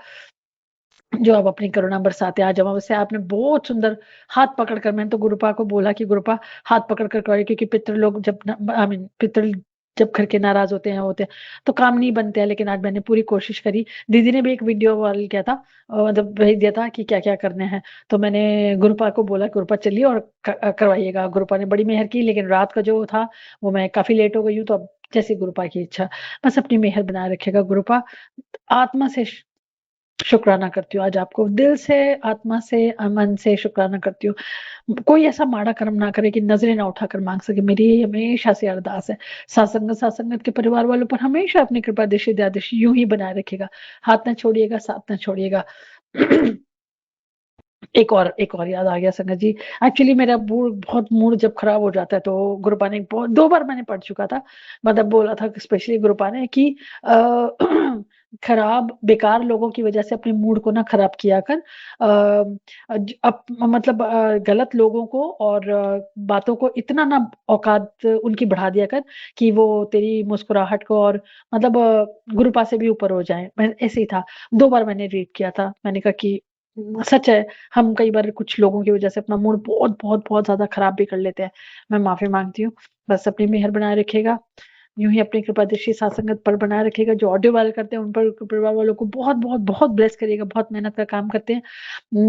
जो आप अपनी करुणा बरसाते आज अमावस्या आपने बहुत सुंदर हाथ पकड़कर मैंने तो गुरुपा को बोला कि गुरुपा हाथ पकड़ कर करो क्योंकि पितृ लोग जब आई मीन पितृ जब घर के नाराज होते हैं तो काम नहीं बनते हैं, लेकिन आज मैंने पूरी कोशिश करी। दीदी ने भी एक वीडियो वायरल किया था, मतलब भेज दिया था कि क्या क्या करने हैं। तो मैंने गुरुपा को बोला गुरुपा चलिए और करवाइएगा। गुरुपा ने बड़ी मेहर की, लेकिन रात का जो था वो मैं काफी लेट हो गई हूँ, तो अब जैसे गुरुपा की इच्छा। बस अपनी मेहर बनाए रखेगा गुरुपा। आत्मा से शुक्राना करती हूँ आज आपको, दिल से, आत्मा से, मन से शुक्राना करती हूँ। कोई ऐसा माड़ा कर्म ना करे कि नज़रें ना उठाकर माँग सके, मेरी ये हमेशा से अरदास है। साथ संगत के परिवार वालों पर हमेशा अपनी कृपा दृष्टि दयादृष्टि यूँ ही बनाए रखिएगा। हाथ ना छोड़िएगा, साथ ना छोड़िएगा। एक और याद आ गया संगत जी। एक्चुअली मेरा बहुत मूड जब खराब हो जाता है तो गुरुपा ने बहुत 2 बार मैंने पढ़ चुका था। मतलब बोला था स्पेशली गुरुपा ने कि अ, खराब बेकार लोगों की वज़ह से अपने मूड को ना खराब किया कर। मतलब गलत लोगों को और बातों को इतना ना औकात उनकी बढ़ा दिया कर कि वो तेरी मुस्कुराहट को और मतलब गुरुपा से भी ऊपर हो जाएँ। मैं ऐसे ही था। 2 बार मैंने रीड किया था। मैंने कहा कि सच है, हम कई बार कुछ लोगों की वज़ह से अपना मूड बहुत ज़्यादा खराब भी कर लेते हैं। मैं माफ़ी माँगती हूँ। बस अपनी मेहर बनाए रखिएगा। यूँ ही अपनी कृपा दृष्टि साथ संगत पर बनाए रखिएगा। जो ऑडियो वायरल करते हैं, उन पर परिवार वालों को बहुत ब्लेस करिएगा। बहुत मेहनत का काम करते हैं।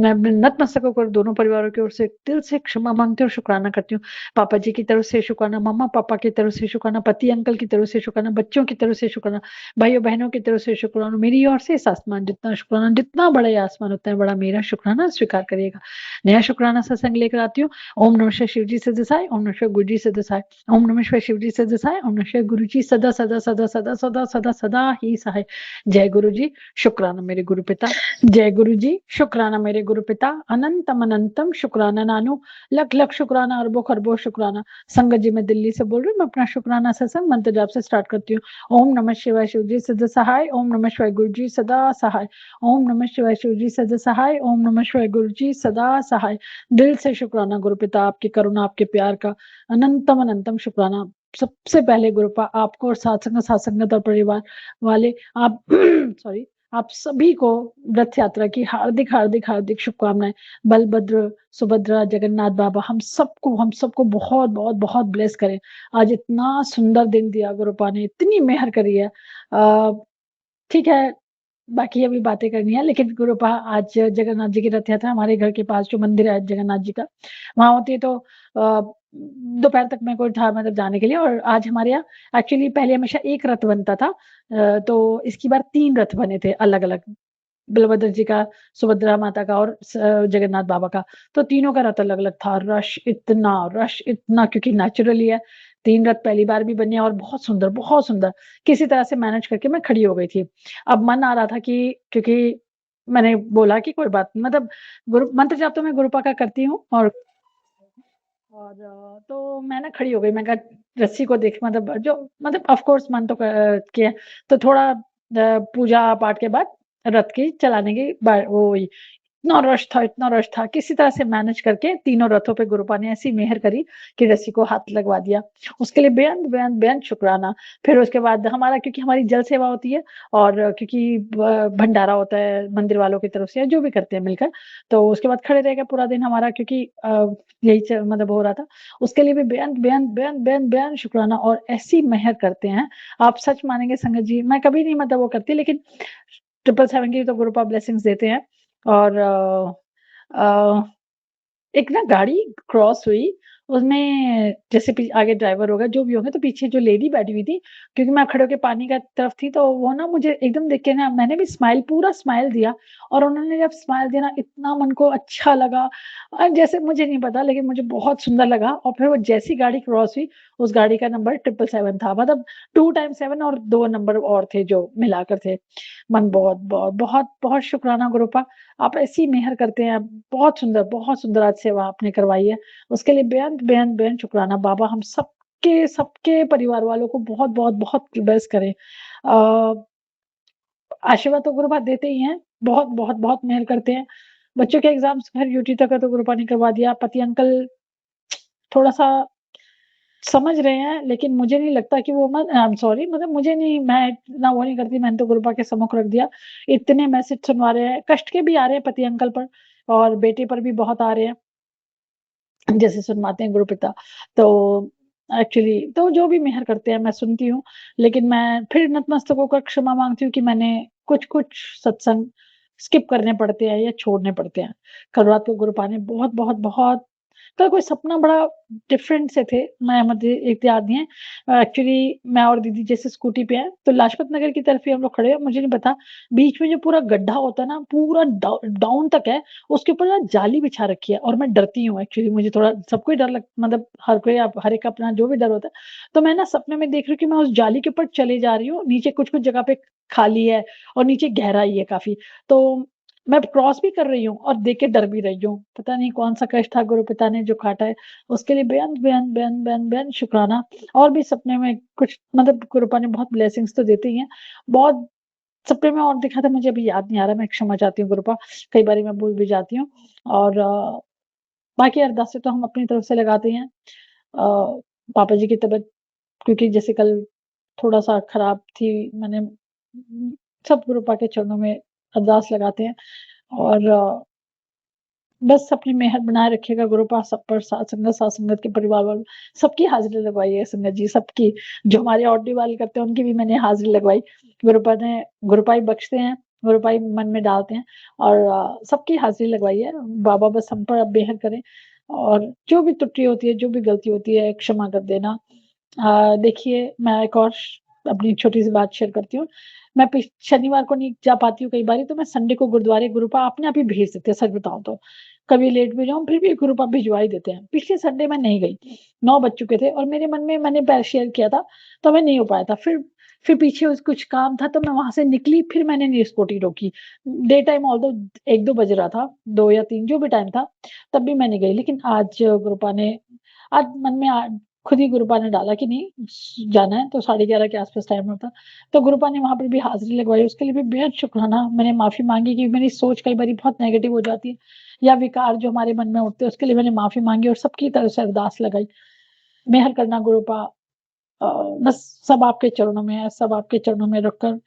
मैं अपने नतमस्तक होकर दोनों परिवारों की ओर से दिल से क्षमा माँगती हूँ और शुक्राना करती हूँ। पापा जी की तरफ से शुक्राना, मम्मा-पापा की तरफ से शुक्राना, पति अंकल की तरफ से शुक्राना, बच्चों की तरफ से शुक्राना, भाइयों-बहनों की तरफ से शुक्राना, मेरी ओर से इस आसमान जितना शुक्राना, जितना बड़ा ये आसमान उतना बड़ा मेरा शुक्राना स्वीकार करिएगा। नया शुक्राना सत्संग लेकर आती हूँ। ओम नमः शिवाय शिव जी से जसाय, ओम नमः शिवाय गुरु जी से जसाय, ओम नमः शिवाय शिव जी से जसाय, ओम नमः शिवाय गुरु जी सदा सदा सदा सदा सदा सदा सदा ही सहाय। जय गुरु जी, शुक्राना मेरे गुरु पिता। जय गुरु जी, शुक्राना मेरे गुरु पिता, अनंतम अनंतम शुक्राना नानू, लख लख शुक्राना, अरबों खरबों शुक्राना। संगत जी मैं दिल्ली से बोल रही हूँ। मैं अपना शुक्राना सत्संग मंत्र जाप से स्टार्ट करती हूँ। ओम नमः शिवाय शिव जी सदा सहाय, ओम नमः शिवाय गुरु जी सदा सहाय, ओम नमः शिवाय शिव जी सदा सहाय, ओम नमः शिवाय गुरु जी सदा सहाय। दिल से शुक्राना गुरु पिता, आपकी करुणा, आपके प्यार का अनंतम अनंतम शुक्राना। सबसे पहले गुरुपा आपको और साथ संगत और परिवार वाले आप सॉरी, आप सभी को रथ यात्रा की हार्दिक शुभकामनाएँ। बलभद्र, सुभद्रा, जगन्नाथ बाबा हम सबको बहुत ब्लेस करें। आज इतना सुंदर दिन दिया गुरुपा ने, इतनी मेहर करी है। ठीक है, बाकी अभी बातें करनी है, लेकिन गुरुपा आज जगन्नाथ जी की रथ यात्रा हमारे घर के पास जो मंदिर है जगन्नाथ जी का, वहाँ होती है तो दोपहर तक मेरे को था मतलब जाने के लिए। और आज हमारे यहाँ एक्चुअली पहले हमेशा 1 रथ बनता था। तो इसकी बार 3 रथ बने थे अलग-अलग। बलभद्र जी का, सुभद्रा माता का और जगन्नाथ बाबा का। तो तीनों का रथ अलग-अलग था। रश इतना क्योंकि नेचुरली है। 3 रथ पहली बार भी बने और बहुत सुंदर। किसी तरह से मैनेज करके मैं खड़ी हो गई थी। अब मन आ रहा था कि क्योंकि मैंने बोला कि कोई बात नहीं मतलब गुरु मंत्र जाप तो मैं गुरुपा का करती हूँ और तो मैं ना खड़ी हो गई। मैं कहा रस्सी को देख मतलब जो मतलब ऑफ कोर्स मन तो किया। तो थोड़ा पूजा पाठ के बाद रथ की चलाने की वो हुई। इतना रश था, किसी तरह से मैनेज करके तीनों रथों पे गुरुपा ने ऐसी मेहर करी कि रस्सी को हाथ लगवा दिया। उसके लिए बेअंत शुक्राना। फिर उसके बाद हमारा क्योंकि हमारी जल सेवा होती है और क्योंकि भंडारा होता है मंदिर वालों की तरफ से या जो भी करते हैं मिलकर, तो उसके बाद खड़े रह गए पूरा दिन हमारा क्योंकि यही मतलब हो रहा था। उसके लिए भी बेअंत शुक्राना और ऐसी मेहर करते हैं, आप सच मानेंगे संगत जी, मैं कभी नहीं मतलब वो करती लेकिन 777 की तो गुरुपा ब्लेसिंग्स देते हैं। और अ, एक ना गाड़ी क्रॉस हुई, उसमें जैसे आगे ड्राइवर होगा, जो भी होगा, तो पीछे जो लेडी बैठी हुई थी, क्योंकि मैं खड़े होके पानी का तरफ थी, तो वो ना मुझे एकदम देख के ना मैंने भी पूरा स्माइल दिया और उन्होंने जब स्माइल दिया ना, इतना मन को अच्छा लगा। जैसे मुझे नहीं पता, लेकिन मुझे बहुत सुंदर लगा और फिर वो जैसी गाड़ी क्रॉस हुई, उस गाड़ी का नंबर 777 था। मतलब 2 टाइम्स 7 और 2 नंबर और थे, जो मिलाकर थे। मन बहुत शुक्राना गुरुपा। आप ऐसी मेहर करते हैं, बहुत सुंदर आज सेवा आपने करवाई है। उसके लिए बेअंत शुक्राना। बाबा हम सबके परिवार वालों को बहुत ब्लेस करें। अ, आशीर्वाद तो गुरुपा देते ही हैं, बहुत मेहर करते हैं। बच्चों के एग्ज़ाम्स फिर यूटी तक का तो गुरुपा ने करवा दिया। पति अंकल थोड़ा-सा समझ रहे हैं, लेकिन मुझे नहीं लगता कि वो आई एम सॉरी मतलब मुझे नहीं मैं इतना वो नहीं करती, मैंने तो गुरुपा के सम्मुख रख दिया। इतने मैसेज सुनवा रहे हैं, कष्ट के भी आ रहे हैं पति अंकल पर और बेटे पर भी बहुत आ रहे हैं, जैसे सुनवाते हैं गुरुपिता। तो एक्चुअली तो जो भी मेहर करते हैं मैं सुनती हूँ, लेकिन मैं फिर नतमस्तक होकर क्षमा माँगती हूँ कि मैंने कुछ-कुछ सत्संग स्किप करने पड़ते हैं या छोड़ने पड़ते हैं। कल रात को गुरुपा ने बहुत कल कोई सपना बड़ा डिफरेंट से थे, मैं मुझे एक याद नहीं है। एक्चुअली मैं और दीदी जैसे स्कूटी पे हैं, तो लाजपत नगर की तरफ ही हम लोग खड़े हैं, मुझे नहीं पता, बीच में जो पूरा गड्ढा होता है ना, पूरा डाउन तक है, उसके ऊपर ना जाली बिछा रखी है और मैं डरती हूँ एक्चुअली, मुझे थोड़ा सबको ही डर लग मतलब हर एक अपना जो भी डर होता है। तो मैं ना सपने में देख रही हूँ कि मैं उस जाली के ऊपर चली जा रही हूँ, नीचे कुछ-कुछ जगह पे खाली है और नीचे गहराई है काफ़ी। तो मैं क्रॉस भी कर रही हूँ और देख के डर भी रही हूँ। पता नहीं कौन-सा कष्ट था गुरु पिता ने जो काटा है, उसके लिए बेअंत शुक्राना। और भी सपने में कुछ मतलब गुरुपा ने बहुत ब्लेसिंग्स तो देते ही हैं। बहुत सपने में और दिखा था मुझे अभी याद नहीं आ रहा, मैं क्षमा चाहती हूँ गुरुपा, कई बारी मैं भूल भी जाती हूँ। और बाकी अरदासें तो हम अपनी तरफ से लगाते हैं। पापा जी की तबीयत क्योंकि जैसे कल थोड़ा-सा खराब थी, मैंने सब गुरुपा के चरणों में अरदास लगाते हैं। और बस अपनी मेहर बनाए रखिएगा गुरुपा सब पर, साथ संगत के परिवार वालों सबकी हाज़िरी लगवाई है संगत जी, सबकी। जो हमारे ऑडियो वाले करते हैं उनकी भी मैंने हाज़िरी लगवाई। गुरुपा ही बख्शते हैं, गुरुपा ही मन में डालते हैं और सबकी हाज़िरी लगवाई है। बाबा बस हम पर अब मेहर करें और जो भी त्रुटि होती है, जो भी गलती होती है क्षमा कर देना। देखिए मैं एक और अपनी छोटी-सी बात शेयर करती हूँ। मैं पिछ शनिवार को नहीं जा पाती हूँ कई बारी, तो मैं संडे को गुरुद्वारे गुरुपा अपने आप ही भेज देते हैं, सच बताऊँ तो। कभी लेट भी जाऊँ, फिर भी गुरुपा भिजवा ही देते हैं। पिछले संडे मैं नहीं गई, 9 बज चुके थे और मेरे मन में मैंने शेयर किया था, तो मैं नहीं हो पाया था। फिर पीछे उस कुछ काम था, तो मैं वहाँ से निकली, फिर मैंने नहीं स्कूटी रोकी। डे टाइम ऑल्दो 1-2 बज रहा था, 2 या 3 जो भी टाइम था, तब भी मैं नहीं गई। लेकिन आज मन में खुद ही गुरुपा ने डाला कि नहीं जाना है, तो 11:30 के आस-पास टाइम होता। तो गुरुपा ने वहाँ पर भी हाज़िरी लगवाई, उसके लिए भी बेहद शुकराना। मैंने माफ़ी माँगी कि मेरी सोच कई बारी बहुत नेगेटिव हो जाती है या विकार जो हमारे मन में उठते हैं, उसके लिए मैंने माफ़ी माँगी और सबकी तरफ से अरदास लगाई। मेहर करना गुरुपा, अ, बस सब आपके चरणों में है, सब आपके चरणों में रखकर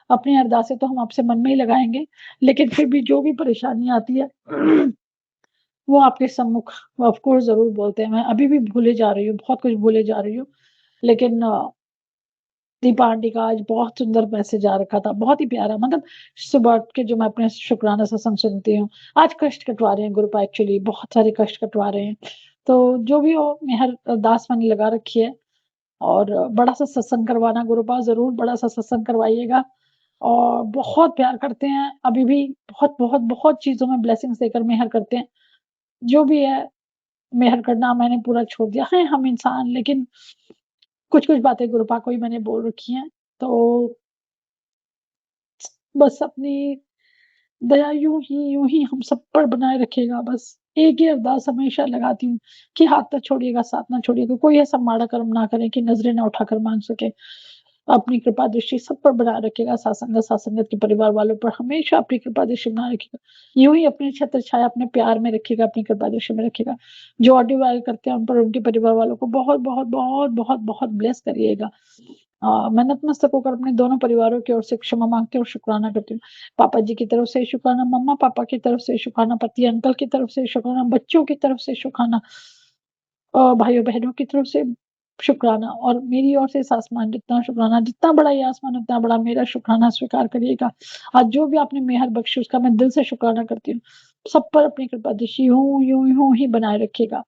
अपनी अरदासें तो हम आपसे मन में ही लगाएँगे, लेकिन फिर भी जो भी परेशानी आती है वो आपके सम्मुख ऑफ कोर्स ज़रूर बोलते हैं। मैं अभी भी भूले जा रही हूँ, बहुत कुछ भूले जा रही हूँ। लेकिन दीपा आंटी का आज बहुत सुंदर मैसेज आ रखा था, बहुत ही प्यारा। मतलब सुबह उठ के जो मैं अपने शुक्राना सत्संग सुनती हूँ, आज कष्ट कटवा रहे हैं गुरुपा, एक्चुअली बहुत सारे कष्ट कटवा रहे हैं। तो जो भी हो मेहर अरदास मैंने लगा रखी है और बड़ा-सा सत्संग करवाना गुरुपा, ज़रूर बड़ा-सा सत्संग करवाइएगा। और बहुत प्यार करते हैं, अभी भी बहुत चीज़ों में ब्लेसिंग्स देकर मेहर करते हैं। जो भी है मेहर करना मैंने पूरा छोड़ दिया है, हम इंसान, लेकिन कुछ-कुछ बातें गुरुपा को ही मैंने बोल रखी हैं, तो बस अपनी दया यूँ ही हम सब पर बनाए रखिएगा बस। एक ही अरदास हमेशा लगाती हूँ कि हाथ ना छोड़िएगा, साथ ना छोड़िएगा, कोई ऐसा माड़ा कर्म ना करे कि नज़रें ना उठाकर माँग सके। अपनी कृपा दृष्टि सब पर बनाए रखिएगा, साथ संगत के परिवार वालों पर हमेशा अपनी कृपा दृष्टि बनाए रखिएगा। यूँ ही अपनी छत्र छाया अपने प्यार में रखिएगा, अपनी कृपा दृष्टि में रखिएगा। जो ऑडियो वायरल करते हैं उन पर, उनके परिवार वालों को बहुत ब्लेस करिएगा। मैं नतमस्तक होकर अपने दोनों परिवारों की ओर से क्षमा माँगती हूँ और शुक्राना करती हूँ। पापा जी की तरफ से शुक्राना, मम्मा-पापा की तरफ से शुक्राना, पति अंकल की तरफ से शुक्राना, बच्चों की तरफ से शुक्राना, भाइयों-बहनों की तरफ से शुक्राना और मेरी ओर से इस आसमान जितना शुक्राना, जितना बड़ा ये आसमान उतना बड़ा मेरा शुक्राना स्वीकार करिएगा। आज जो भी आपने मेहर बख्शी उसका मैं दिल से शुक्राना करती हूँ। सब पर अपनी कृपा दृष्टि यूँ ही बनाए रखिएगा।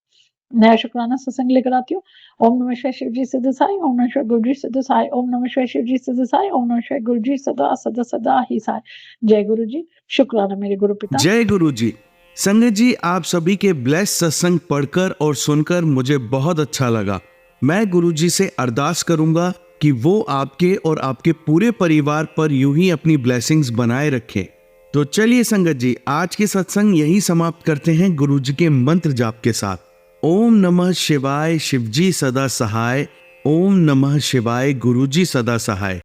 नया शुक्राना सत्संग लेकर आती हूँ। ओम नमः शिवाय शिव जी सिद्ध साई, ओम नमः शिवाय गुरु जी सिद्ध साई, ओम नमः शिवाय शिव जी सिद्ध साई, ओम नमः शिवाय गुरु जी सदा सदा सदा ही साई। जय गुरु जी, शुक्राना मेरे गुरु पिता। जय गुरु जी। संगत जी, आप सभी के ब्लेस सत्संग पढ़कर और सुनकर मुझे बहुत अच्छा लगा। मैं गुरु जी से अरदास करूंगा कि वो आपके और आपके पूरे परिवार पर यूं ही अपनी ब्लेसिंग्स बनाए रखें। तो चलिए संगत जी, आज के सत्संग यही समाप्त करते हैं गुरु जी के मंत्र जाप के साथ। ओम नमः शिवाय, शिवजी सदा सहाय। ओम नमः शिवाय, गुरु जी सदा सहाय।